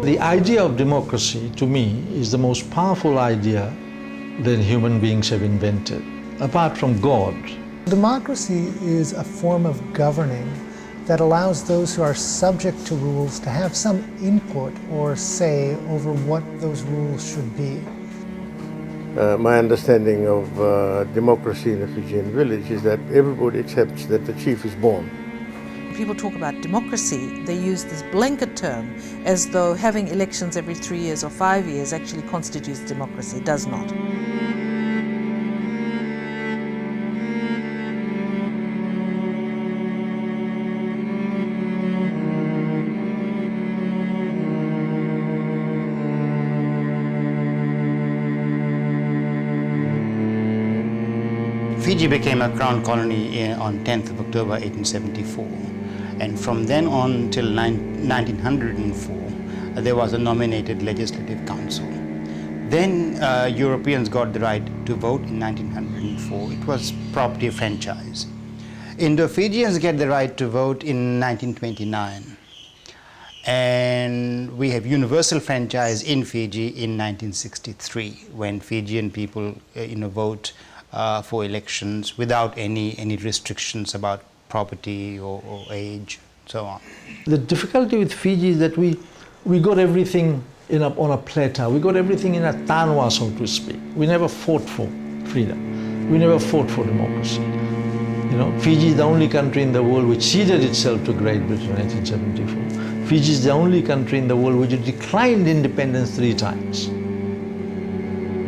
The idea of democracy, to me, is the most powerful idea that human beings have invented, apart from God. Democracy is a form of governing that allows those who are subject to rules to have some input or say over what those rules should be. My understanding of democracy in a Fijian village is that everybody accepts that the chief is born. People talk about democracy, they use this blanket term as though having elections every 3 years or 5 years actually constitutes democracy. It does not. Fiji became a crown colony on 10th of October 1874, and from then on till 1904 there was a nominated legislative council. Then Europeans got the right to vote in 1904. It was property franchise. Indo-Fijians get the right to vote in 1929, and we have universal franchise in Fiji in 1963 when Fijian people vote for elections without any restrictions about property or age, so on. The difficulty with Fiji is that we got everything on a platter. We got everything in a tanwa, so to speak. We never fought for freedom. We never fought for democracy. Fiji is the only country in the world which ceded itself to Great Britain in 1974. Fiji is the only country in the world which declined independence 3 times.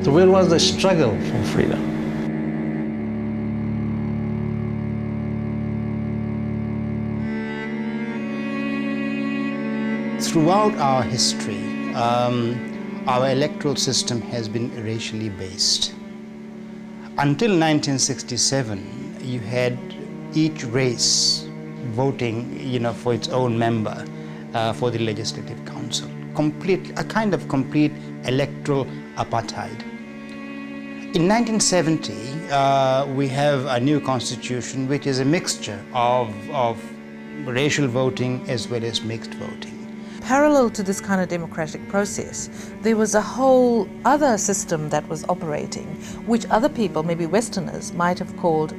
So where was the struggle for freedom? Throughout our history, our electoral system has been racially based. Until 1967, you had each race voting, for its own member for the Legislative Council. A kind of complete electoral apartheid. In 1970, we have a new constitution which is a mixture of racial voting as well as mixed voting. Parallel to this kind of democratic process, there was a whole other system that was operating, which other people, maybe Westerners, might have called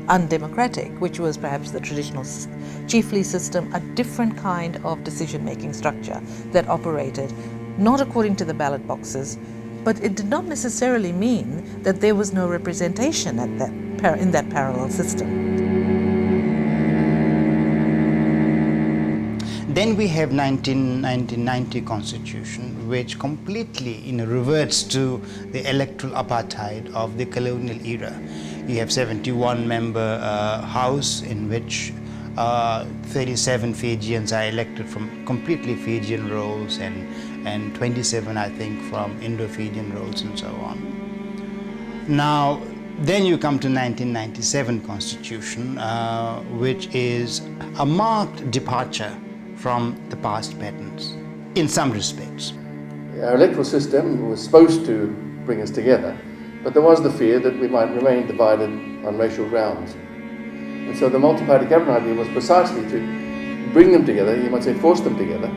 undemocratic, which was perhaps the traditional chiefly system, a different kind of decision-making structure that operated not according to the ballot boxes, but it did not necessarily mean that there was no representation in that parallel system. Then we have 1990 Constitution, which completely reverts to the electoral apartheid of the colonial era. You have 71-member House in which 37 Fijians are elected from completely Fijian roles and 27, I think, from Indo-Fijian roles and so on. Now, then you come to 1997 Constitution, which is a marked departure from the past patterns, in some respects. Our electoral system was supposed to bring us together, but there was the fear that we might remain divided on racial grounds. And so the multi-party government idea was precisely to bring them together, you might say force them together,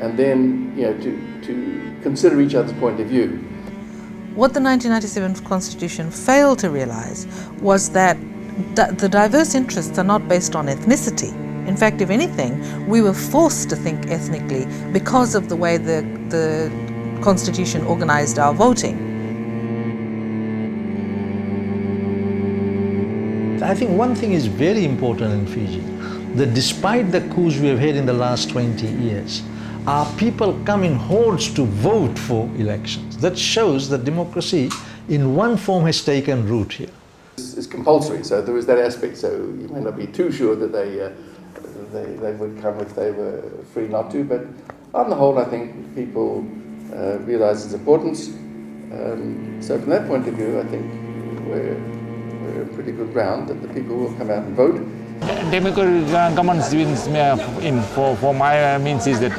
and then to consider each other's point of view. What the 1997 Constitution failed to realize was that the diverse interests are not based on ethnicity. In fact, if anything, we were forced to think ethnically because of the way the Constitution organized our voting. I think one thing is very important in Fiji, that despite the coups we have had in the last 20 years, our people come in hordes to vote for elections. That shows that democracy in one form has taken root here. It's compulsory, so there is that aspect, so you may not be too sure that they would come if they were free not to, but on the whole I think people realise its importance. So from that point of view I think we're in pretty good ground that the people will come out and vote. Democratic governance for my means is that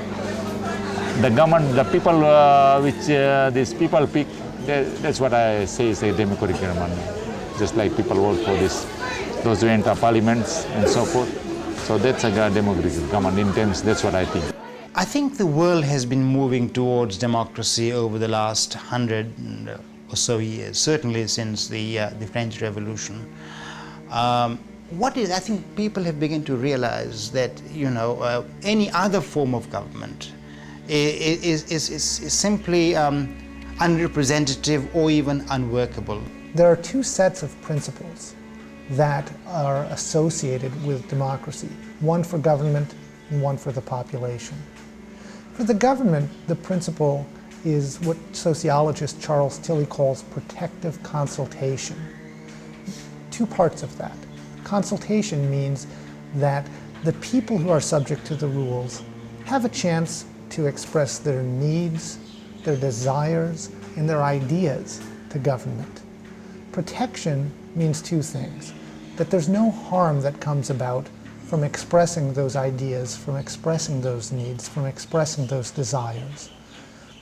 the government, the people which these people pick, that's what I say is a democratic government. Just like people vote for this, those who enter parliaments and so forth. So that's a democratic government in terms, that's what I think. I think the world has been moving towards democracy over the last 100 or so years, certainly since the French Revolution. I think people have begun to realize that, any other form of government is simply unrepresentative or even unworkable. There are two sets of principles that are associated with democracy, one for government and one for the population. For the government, the principle is what sociologist Charles Tilly calls protective consultation. Two parts of that. Consultation means that the people who are subject to the rules have a chance to express their needs, their desires, and their ideas to government. Protection means two things: that there's no harm that comes about from expressing those ideas, from expressing those needs, from expressing those desires.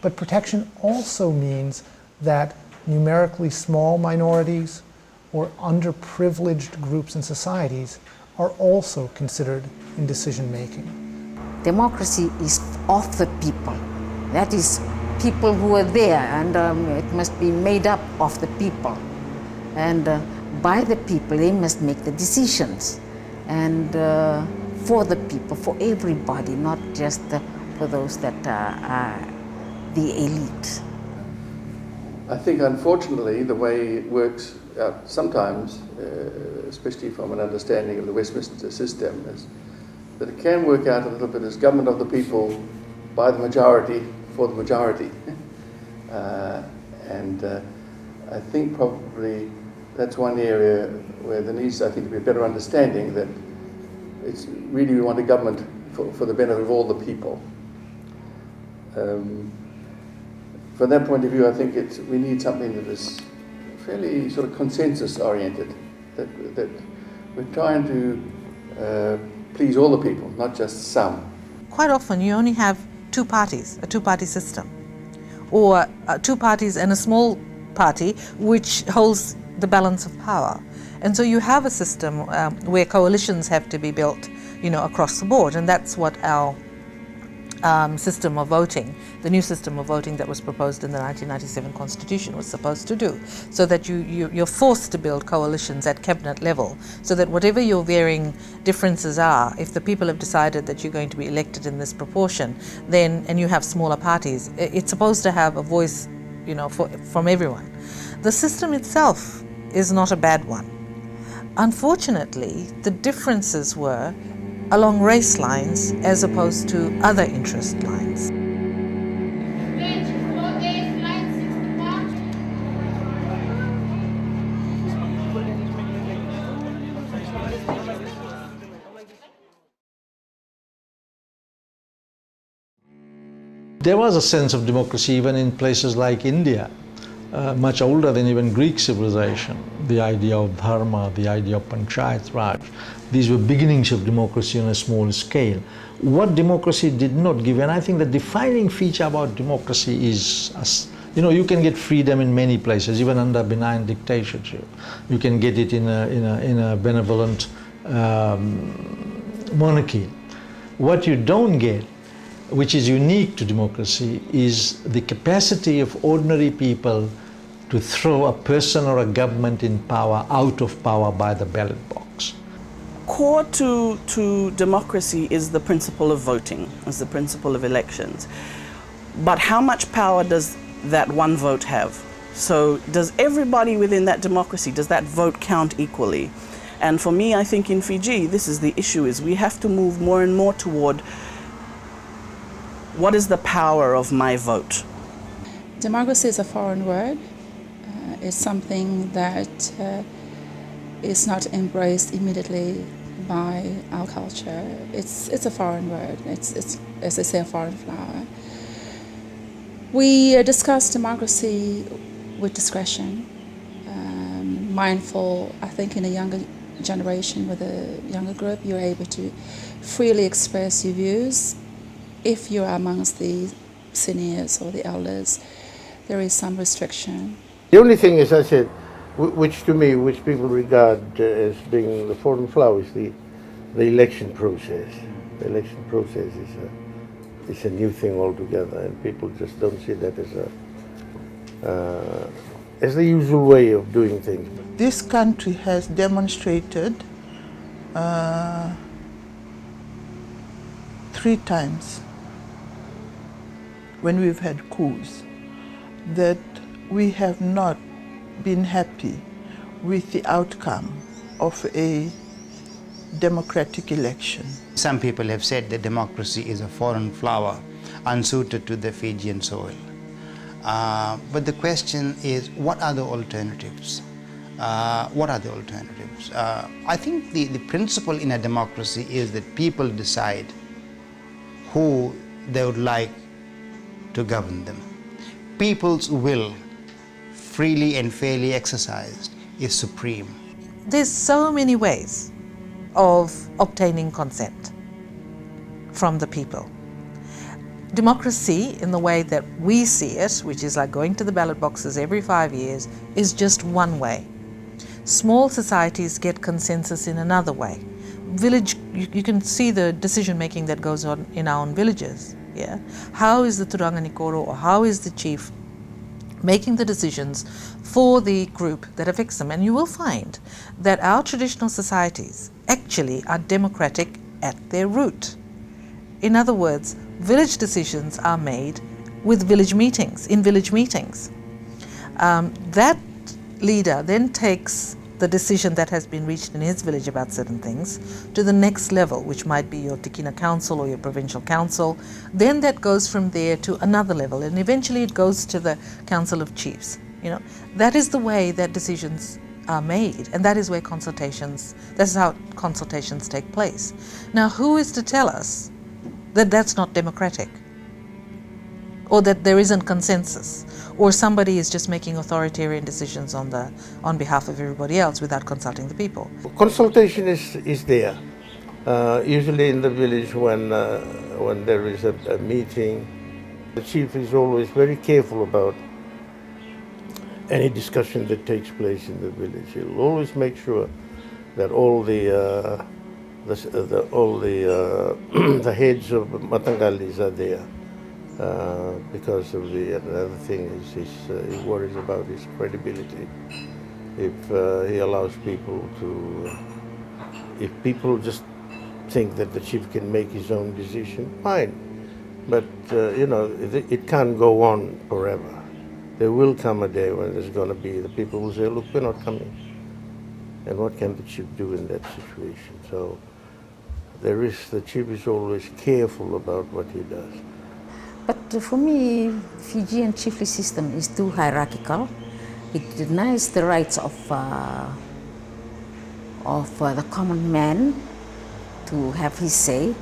But protection also means that numerically small minorities or underprivileged groups in societies are also considered in decision making. Democracy is of the people. That is, people who are there, and it must be made up of the people. And by the people, they must make the decisions. And for the people, for everybody, not just for those that are the elite. I think, unfortunately, the way it works out sometimes, especially from an understanding of the Westminster system, is that it can work out a little bit as government of the people, by the majority, for the majority. I think probably that's one area where there needs, I think, to be a better understanding that it's really we want a government for the benefit of all the people. From that point of view, I think we need something that is fairly sort of consensus-oriented, that we're trying to please all the people, not just some. Quite often you only have two parties, a two-party system, or two parties and a small party which holds the balance of power. And so you have a system where coalitions have to be built, across the board, and that's what our system of voting, the new system of voting that was proposed in the 1997 Constitution was supposed to do, so that you're forced to build coalitions at cabinet level, so that whatever your varying differences are, if the people have decided that you're going to be elected in this proportion, then, and you have smaller parties, it's supposed to have a voice, from everyone. The system itself is not a bad one. Unfortunately, the differences were along race lines as opposed to other interest lines. There was a sense of democracy even in places like India, much older than even Greek civilization. The idea of dharma, the idea of panchayat raj, these were beginnings of democracy on a small scale. What democracy did not give, and I think the defining feature about democracy is, you can get freedom in many places, even under benign dictatorship. You can get it in a benevolent monarchy. What you don't get, which is unique to democracy, is the capacity of ordinary people to throw a person or a government in power out of power by the ballot box. Core to democracy is the principle of voting, is the principle of elections. But how much power does that one vote have? So does everybody within that democracy, does that vote count equally? And for me, I think in Fiji, this is the issue, is we have to move more and more toward what is the power of my vote? Democracy is a foreign word. It's something that is not embraced immediately by our culture. It's a foreign word. It's as they say, a foreign flower. We discuss democracy with discretion, mindful. I think in a younger generation, with a younger group, you're able to freely express your views if you're amongst the seniors or the elders, there is some restriction. The only thing, as I said, which to me, which people regard as being the foreign flower, is the election process. The election process is a new thing altogether, and people just don't see that as the usual way of doing things. This country has demonstrated 3 times when we've had coups that we have not been happy with the outcome of a democratic election. Some people have said that democracy is a foreign flower, unsuited to the Fijian soil. But the question is, what are the alternatives? What are the alternatives? I think the principle in a democracy is that people decide who they would like to govern them. People's will, freely and fairly exercised, is supreme. There's so many ways of obtaining consent from the people. Democracy, in the way that we see it, which is like going to the ballot boxes every 5 years, is just one way. Small societies get consensus in another way. You can see the decision making that goes on in our own villages. Yeah? How is the Turanganikoro or how is the chief making the decisions for the group that affects them? And you will find that our traditional societies actually are democratic at their root. In other words, village decisions are made with village meetings, in village meetings. That leader then takes the decision that has been reached in his village about certain things to the next level, which might be your Tikina Council or your Provincial Council. Then that goes from there to another level, and eventually it goes to the Council of Chiefs. You know, that is the way that decisions are made, and that is where consultations, that's how consultations take place. Now, who is to tell us that that's not democratic, or that there isn't consensus, or somebody is just making authoritarian decisions on behalf of everybody else without consulting the people? Consultation is there. Usually in the village when there is a meeting, the chief is always very careful about any discussion that takes place in the village. He'll always make sure that all the heads of Matangalis are there, because of another thing is he worries about his credibility. If he allows people to, if people just think that the chief can make his own decision, fine. But it can't go on forever. There will come a day when there's going to be the people who say, look, we're not coming. And what can the chief do in that situation? So the chief is always careful about what he does. But for me, Fijian chiefly system is too hierarchical. It denies the rights of the common man to have his say.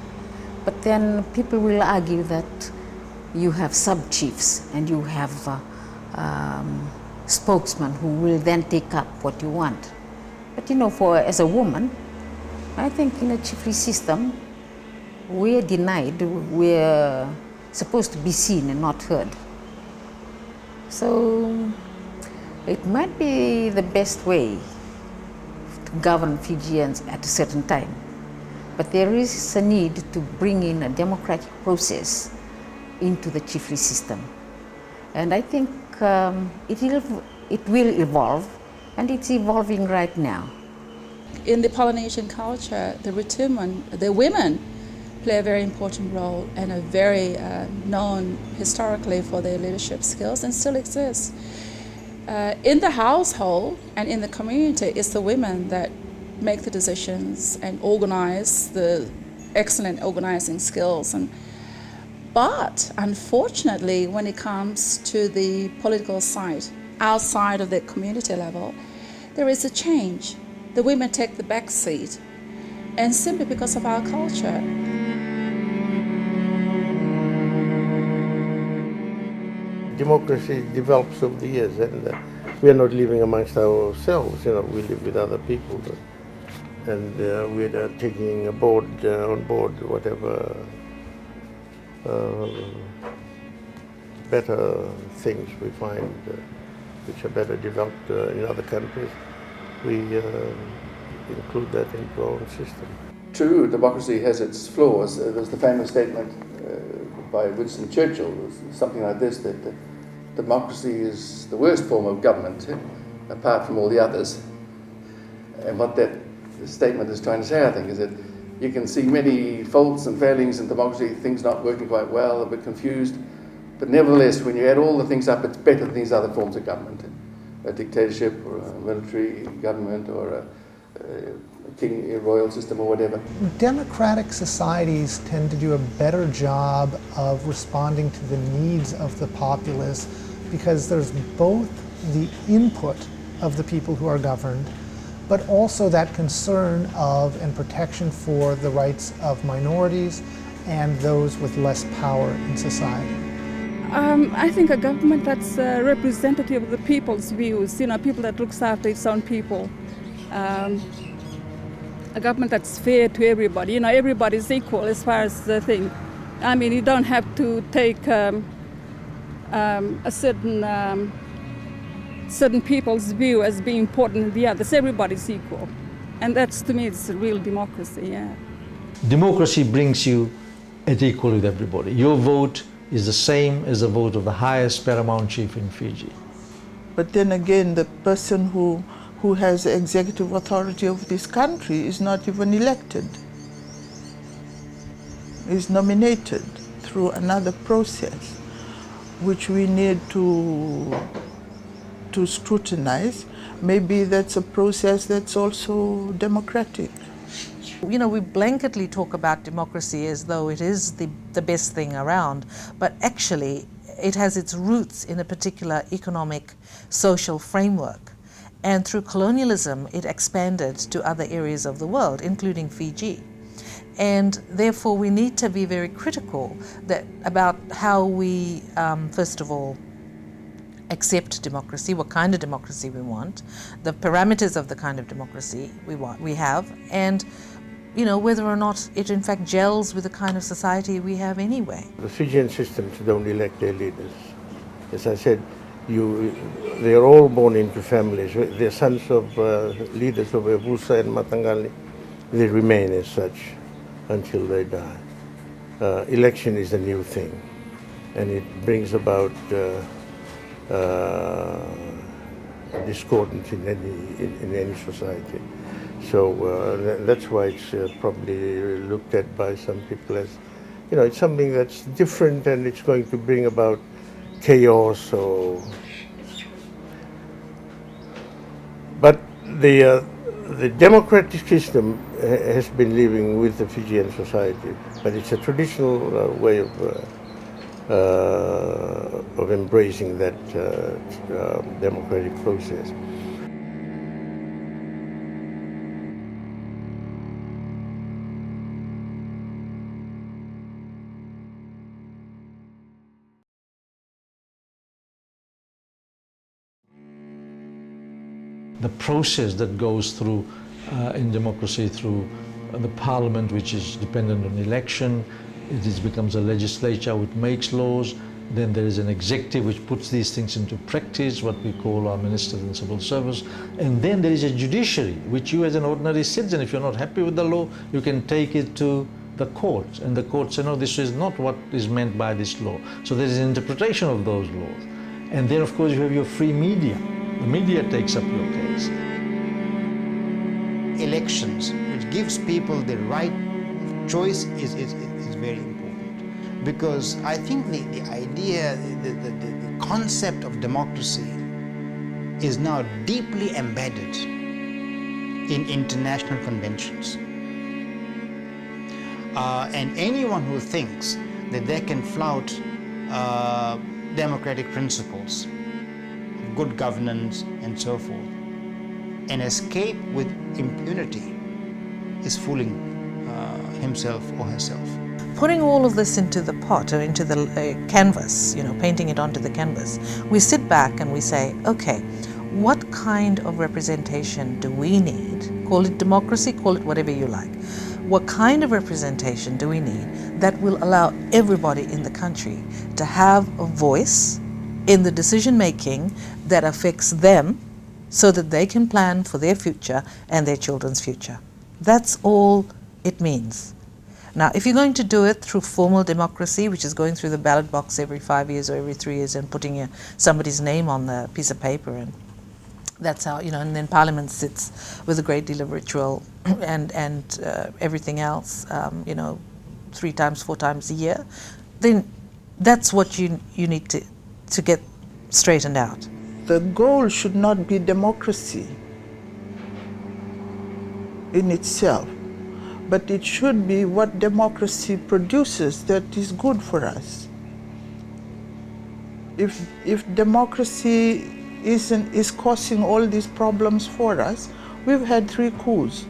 But then people will argue that you have sub-chiefs and you have spokesman who will then take up what you want. But as a woman, I think in a chiefly system, we're denied, we're supposed to be seen and not heard. So it might be the best way to govern Fijians at a certain time. But there is a need to bring in a democratic process into the chiefly system. And I think it will evolve, and it's evolving right now. In the Polynesian culture, the women play a very important role and are very known historically for their leadership skills and still exist. In the household and in the community, it's the women that make the decisions and organize the excellent organizing skills. But unfortunately, when it comes to the political side, outside of the community level, there is a change. The women take the back seat, and simply because of our culture. Democracy develops over the years, and we are not living amongst ourselves. We live with other people, and we are taking on board whatever better things we find which are better developed in other countries, we include that into our own system. True, democracy has its flaws. There's the famous statement by Winston Churchill, something like this, that democracy is the worst form of government, apart from all the others. And what that statement is trying to say, I think, is that you can see many faults and failings in democracy, things not working quite well, a bit confused, but nevertheless, when you add all the things up, it's better than these other forms of government. A dictatorship, or a military government, or a king, a royal system, or whatever. Democratic societies tend to do a better job of responding to the needs of the populace because there's both the input of the people who are governed, but also that concern of and protection for the rights of minorities and those with less power in society. I think a government that's representative of the people's views, people that looks after its own people. A government that's fair to everybody, everybody's equal as far as the thing. I mean, you don't have to take a certain people's view as being important than the others. Everybody's equal. And that's, to me, it's a real democracy, yeah. Democracy brings you at equal with everybody. Your vote is the same as the vote of the highest paramount chief in Fiji. But then again, the person who has executive authority of this country is not even elected. Is nominated through another process, which we need to scrutinize. Maybe that's a process that's also democratic. We blanketly talk about democracy as though it is the best thing around, but actually it has its roots in a particular economic, social framework. And through colonialism, it expanded to other areas of the world, including Fiji. And therefore, we need to be very critical about how we, first of all, accept democracy, what kind of democracy we want, the parameters of the kind of democracy we have, and whether or not it in fact gels with the kind of society we have anyway. The Fijian systems don't elect their leaders. As I said, they are all born into families. They're sons of leaders of Evusa and Matangali. They remain as such until they die. Election is a new thing, and it brings about discordance in any society. So that's why it's probably looked at by some people as, it's something that's different and it's going to bring about chaos. But the democratic system has been living with the Fijian society, but it's a traditional way of embracing that democratic process. The process that goes through in democracy through the parliament, which is dependent on election, it becomes a legislature which makes laws, then there is an executive which puts these things into practice, what we call our ministers in civil service, and then there is a judiciary which you as an ordinary citizen, if you're not happy with the law, you can take it to the courts, and the courts say, no, this is not what is meant by this law. So there is an interpretation of those laws. And then of course you have your free media. The media takes up your case. Elections, which gives people the right choice, is very important. Because I think the idea, the concept of democracy is now deeply embedded in international conventions. And anyone who thinks that they can flout democratic principles, good governance and so forth, and escape with impunity is fooling himself or herself. Putting all of this into the pot or into the canvas, painting it onto the canvas, we sit back and we say, okay, what kind of representation do we need? Call it democracy, call it whatever you like. what kind of representation do we need that will allow everybody in the country to have a voice in the decision making that affects them so that they can plan for their future and their children's future. That's all it means. Now, if you're going to do it through formal democracy, which is going through the ballot box every 5 years or every 3 years and putting somebody's name on the piece of paper, and that's how, and then Parliament sits with a great deal of ritual and everything else, 3 times, 4 times a year, then that's what you need to get straightened out. The goal should not be democracy in itself, but it should be what democracy produces that is good for us. If democracy is causing all these problems for us, we've had 3 coups.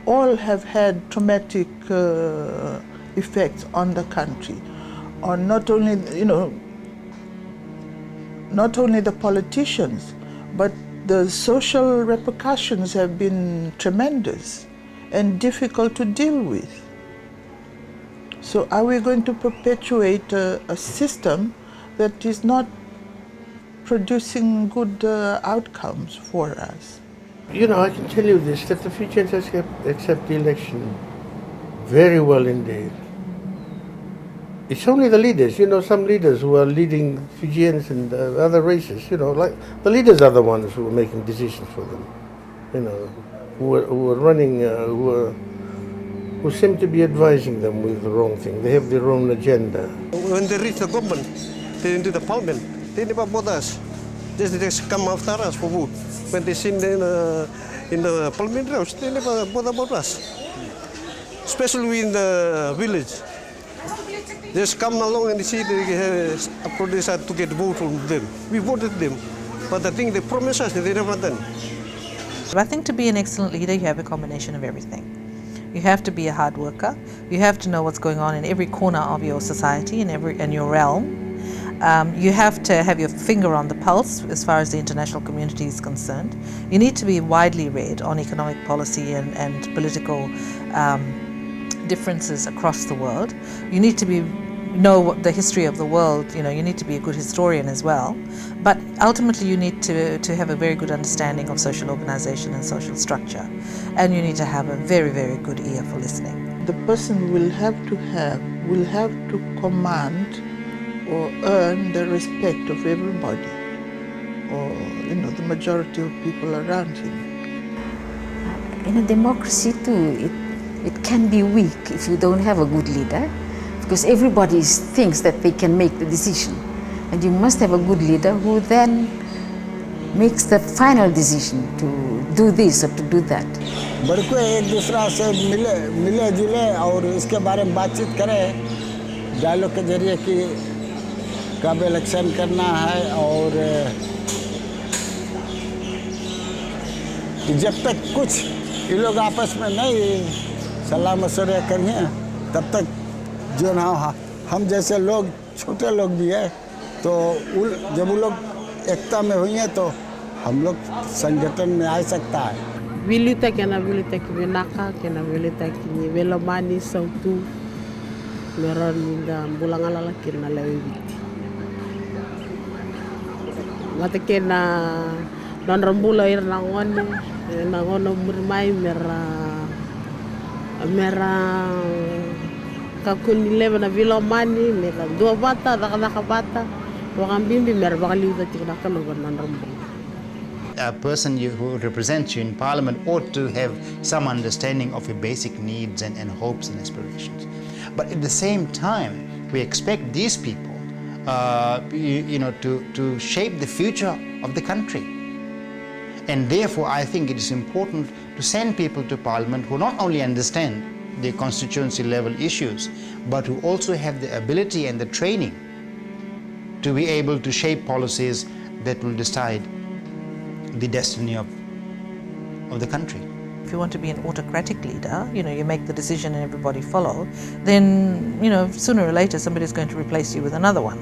All have had traumatic effects on the country, on not only the politicians, but the social repercussions have been tremendous and difficult to deal with. So are we going to perpetuate a system that is not producing good outcomes for us? I can tell you this, that the Fijians accept the election very well indeed. It's only the leaders, some leaders who are leading Fijians and other races, like the leaders are the ones who are making decisions for them, who are running, who seem to be advising them with the wrong thing. They have their own agenda. When they reach the government, they into the parliament, they never bother us. They just come after us for vote. When they sit in the parliament house, they never bother about us. Especially in the village. They just come along and see they decide to get vote from them. We voted them, but the thing they promised us, they never done. I think to be an excellent leader, you have a combination of everything. You have to be a hard worker. You have to know what's going on in every corner of your society and your realm. You have to have your finger on the pulse as far as the international community is concerned. You need to be widely read on economic policy and political differences across the world. You need to know the history of the world. You need to be a good historian as well. But ultimately you need to have a very good understanding of social organization and social structure. And you need to have a very, very good ear for listening. The person will have to command or earn the respect of everybody, or the majority of people around him. In a democracy too, it can be weak if you don't have a good leader, because everybody thinks that they can make the decision, and you must have a good leader who then makes the final decision to do this or to do that. बड़े को एक दूसरा से मिले जुले और इसके बारे में बातचीत करें डायलॉग के जरिए कि कब इलेक्शन करना है, और जब तक कुछ ये लोग आपस में नहीं सलाह मशवरा करें तब तक जो ना हम जैसे लोग छोटे लोग भी है तो जब वो लोग एकता में हुई हैं तो हम लोग संगठन में आ सकता है. Vilita kena vilita kibenaka kena vilita kini velomani sautu meron minda bulangalala kena lewiti. Mata kena non rambula ir nangono murmai mera kakuni leva na vilomani mera dua bata daka bata wakambimbi mera bakaliuta tikna kanu non rambula. A person who represents you in Parliament ought to have some understanding of your basic needs and hopes and aspirations. But at the same time, we expect these people, to shape the future of the country. And therefore, I think it is important to send people to Parliament who not only understand the constituency level issues, but who also have the ability and the training to be able to shape policies that will decide the destiny of the country. If you want to be an autocratic leader, you make the decision and everybody follow, then, sooner or later somebody's going to replace you with another one.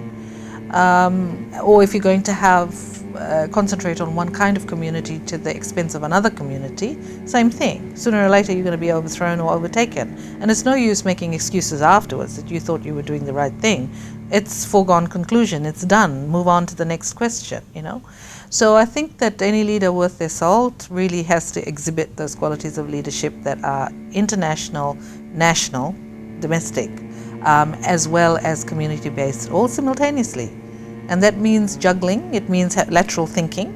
or if you're going to have concentrate on one kind of community to the expense of another community, same thing. Sooner or later you're going to be overthrown or overtaken. And it's no use making excuses afterwards that you thought you were doing the right thing. It's foregone conclusion, it's done, move on to the next question, you know. So I think that any leader worth their salt really has to exhibit those qualities of leadership that are international, national, domestic, as well as community-based, all simultaneously. And that means juggling, it means lateral thinking,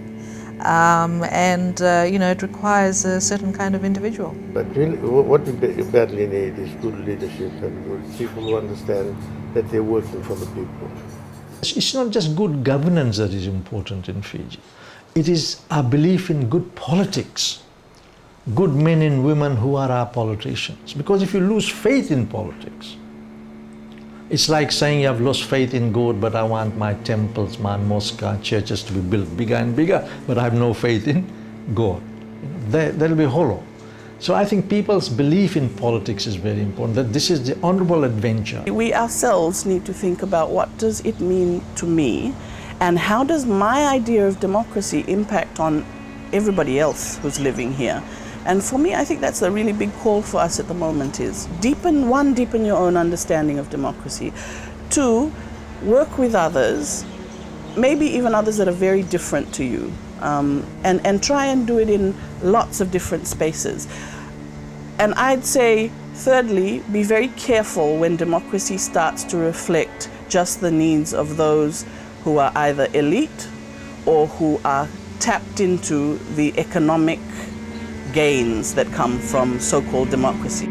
and you know, it requires a certain kind of individual. But really, what we badly need is good leadership and good people who understand that they're working for the people. It's not just good governance that is important in Fiji. It is our belief in good politics, good men and women who are our politicians. Because if you lose faith in politics, it's like saying I've lost faith in God, but I want my temples, my mosques, churches to be built bigger and bigger, but I have no faith in God. That'll be hollow. So I think people's belief in politics is very important, that this is the honorable adventure. We ourselves need to think about what does it mean to me, and how does my idea of democracy impact on everybody else who's living here. And for me, I think that's a really big call for us at the moment is deepen your own understanding of democracy. 2, work with others, maybe even others that are very different to you, and try and do it in lots of different spaces. And I'd say, thirdly, be very careful when democracy starts to reflect just the needs of those who are either elite or who are tapped into the economic gains that come from so-called democracy.